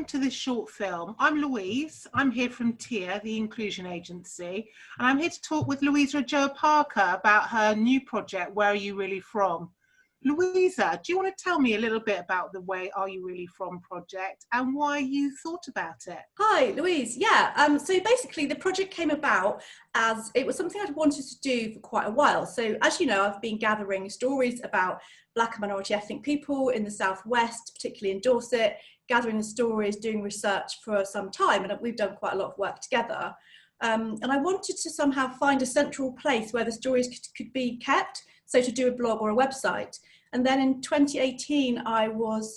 welcome to this short film. I'm Louise. I'm here from TIA, the Inclusion Agency, and I'm here to talk with Louisa Adjoa about her new project, Where Are You Really From? Louisa, do you want to tell me a little bit about the Where Are You Really From project and why you thought about it? Hi, Louise. Yeah, so basically the project came about as it was something I'd wanted to do for quite a while. So as you know, I've been gathering stories about Black and minority ethnic people in the Southwest, particularly in Dorset, gathering the stories, doing research for some time, and we've done quite a lot of work together. And I wanted to somehow find a central place where the stories could be kept, so to do a blog or a website. And then in 2018, I was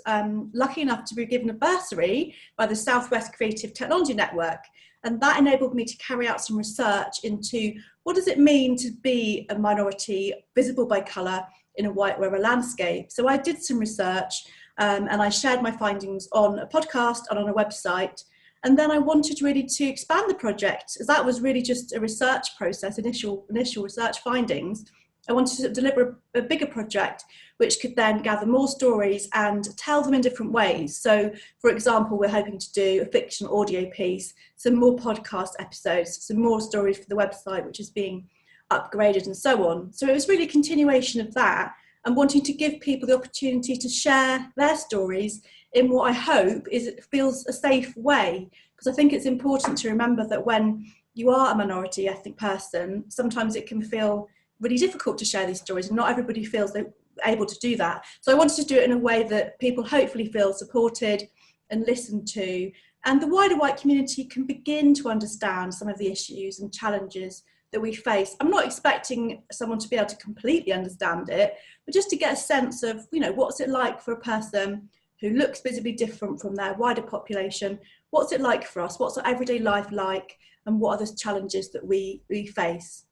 lucky enough to be given a bursary by the Southwest Creative Technology Network. And that enabled me to carry out some research into what does it mean to be a minority visible by colour in a white rural landscape. So I did some research and I shared my findings on a podcast and on a website. And then I wanted really to expand the project, as that was really just a research process, initial research findings. I wanted to deliver a bigger project which could then gather more stories and tell them in different ways. So, for example, we're hoping to do a fiction audio piece, some more podcast episodes, some more stories for the website, which is being upgraded and so on. So it was really a continuation of that and wanting to give people the opportunity to share their stories in what I hope is it feels a safe way. Because I think it's important to remember that when you are a minority ethnic person, sometimes it can feel really difficult to share these stories, and not everybody feels they're able to do that. So I wanted to do it in a way that people hopefully feel supported and listened to, and the wider white community can begin to understand some of the issues and challenges that we face. I'm not expecting someone to be able to completely understand it, but just to get a sense of, you know, what's it like for a person who looks visibly different from their wider population? What's it like for us? What's our everyday life like? And what are the challenges that we face?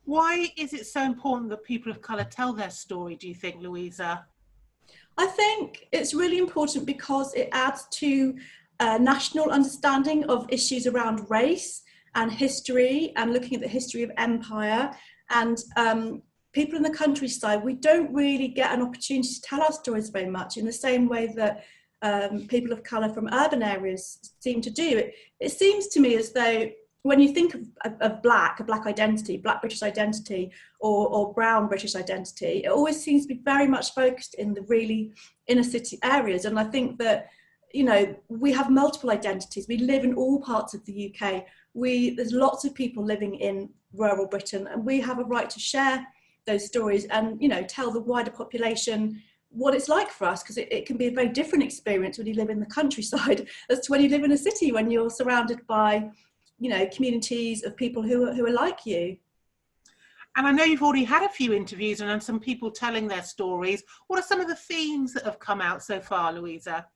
Why is it so important that people of colour tell their story, do you think, Louisa? I think it's really important because it adds to a national understanding of issues around race and history, and looking at the history of empire. And people in the countryside, we don't really get an opportunity to tell our stories very much in the same way that people of colour from urban areas seem to do. It seems to me as though when you think of black, a black identity, black British identity, or brown British identity, it always seems to be very much focused in the really inner city areas. And I think that, you know, we have multiple identities. We live in all parts of the UK. There's lots of people living in rural Britain, and we have a right to share those stories and, you know, tell the wider population what it's like for us, because it can be a very different experience when you live in the countryside as to when you live in a city, when you're surrounded by, you know, communities of people who are like you. And I know you've already had a few interviews and some people telling their stories. What are some of the themes that have come out so far, Louisa?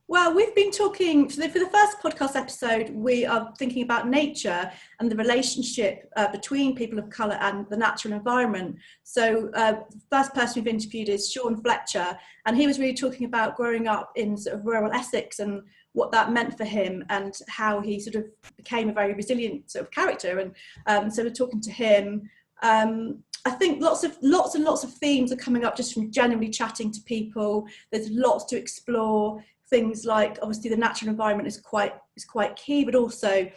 Well, we've been talking, for the first podcast episode, we are thinking about nature and the relationship between people of colour and the natural environment. So the first person we've interviewed is Sean Fletcher, and he was really talking about growing up in sort of rural Essex and what that meant for him and how he sort of became a very resilient sort of character. And so we're talking to him. I think lots and lots of themes are coming up just from generally chatting to people. There's lots to explore. Things like, obviously, the natural environment is quite key, but also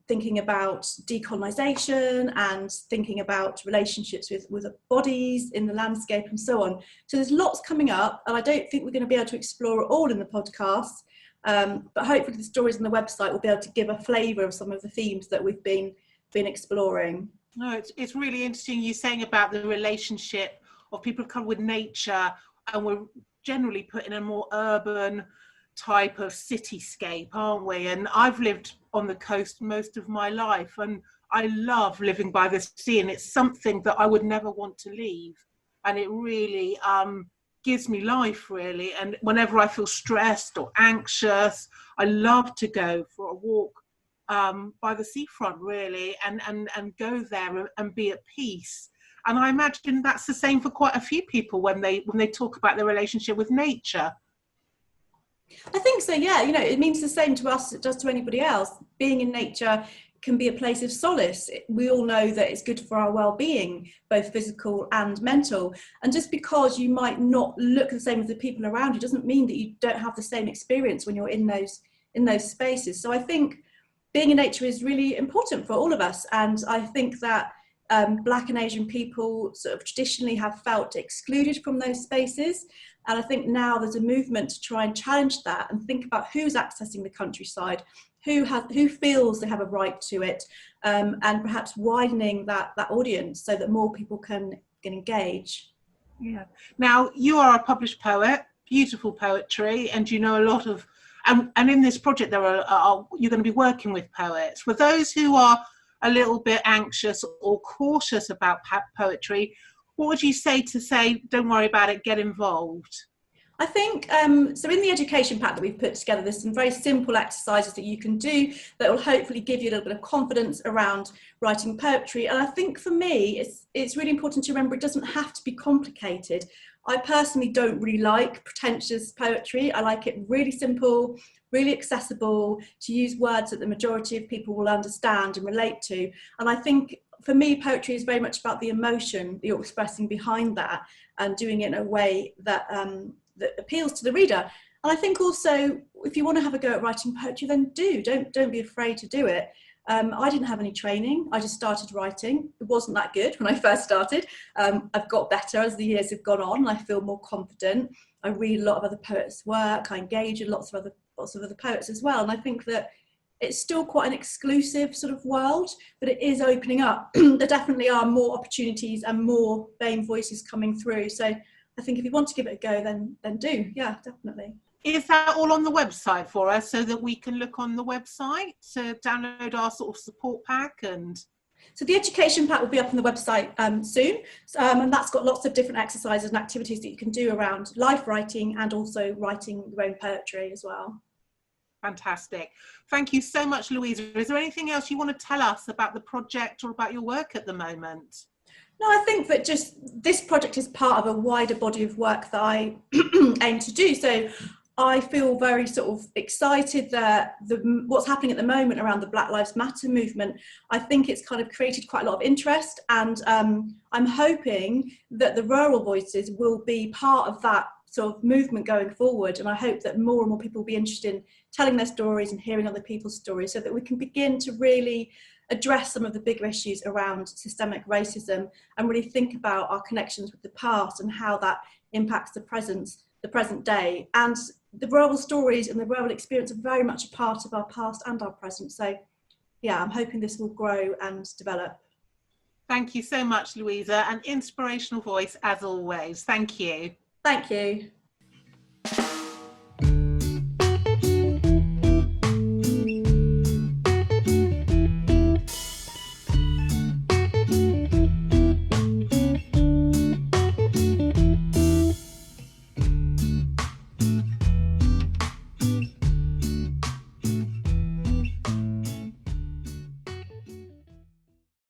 thinking about decolonisation and thinking about relationships with bodies in the landscape and so on. So there's lots coming up, and I don't think we're going to be able to explore it all in the podcast, but hopefully the stories on the website will be able to give a flavour of some of the themes that we've been exploring. No, it's really interesting you saying about the relationship of people come with nature, and we're generally put in a more urban type of cityscape, aren't we? And I've lived on the coast most of my life, and I love living by the sea, and it's something that I would never want to leave. And it really gives me life, really. And whenever I feel stressed or anxious, I love to go for a walk by the seafront, really, and go there and be at peace. And I imagine that's the same for quite a few people when they talk about their relationship with nature. I think so, yeah. You know, it means the same to us as it does to anybody else. Being in nature can be a place of solace. We all know that it's good for our well-being, both physical and mental. And just because you might not look the same as the people around you doesn't mean that you don't have the same experience when you're in those spaces. So I think being in nature is really important for all of us. And I think that Black and Asian people sort of traditionally have felt excluded from those spaces. And I think now there's a movement to try and challenge that and think about who's accessing the countryside, who feels they have a right to it, and perhaps widening that audience so that more people can engage. Yeah. Now, you are a published poet, beautiful poetry, and you know a lot of, and in this project you're going to be working with poets. For those who are a little bit anxious or cautious about poetry, what would you say don't worry about it, get involved? I think, so in the education pack that we've put together, there's some very simple exercises that you can do that will hopefully give you a little bit of confidence around writing poetry. And I think for me, it's really important to remember it doesn't have to be complicated. I personally don't really like pretentious poetry. I like it really simple, really accessible, to use words that the majority of people will understand and relate to. And I think for me, poetry is very much about the emotion that you're expressing behind that and doing it in a way that that appeals to the reader. And I think also, if you want to have a go at writing poetry, then don't be afraid to do it. I didn't have any training. I just started writing. It wasn't that good when I first started. I've got better as the years have gone on, and I feel more confident. I read a lot of other poets' work. I engage in lots of other poets as well. And I think that it's still quite an exclusive sort of world, but it is opening up. There definitely are more opportunities and more BAME voices coming through. So I think if you want to give it a go, then do. Yeah, definitely. Is that all on the website for us so that we can look on the website to download our sort of support pack? And so the education pack will be up on the website soon, and that's got lots of different exercises and activities that you can do around life writing and also writing your own poetry as well. Fantastic. Thank you so much, Louisa. Is there anything else you want to tell us about the project or about your work at the moment? No, I think that just this project is part of a wider body of work that I aim to do. So I feel very sort of excited that what's happening at the moment around the Black Lives Matter movement, I think it's kind of created quite a lot of interest, and I'm hoping that the rural voices will be part of that sort of movement going forward. And I hope that more and more people will be interested in telling their stories and hearing other people's stories so that we can begin to really address some of the bigger issues around systemic racism and really think about our connections with the past and how that impacts the present day. And the rural stories and the rural experience are very much a part of our past and our present. So yeah, I'm hoping this will grow and develop. Thank you so much, Louisa. An inspirational voice as always. Thank you. Thank you.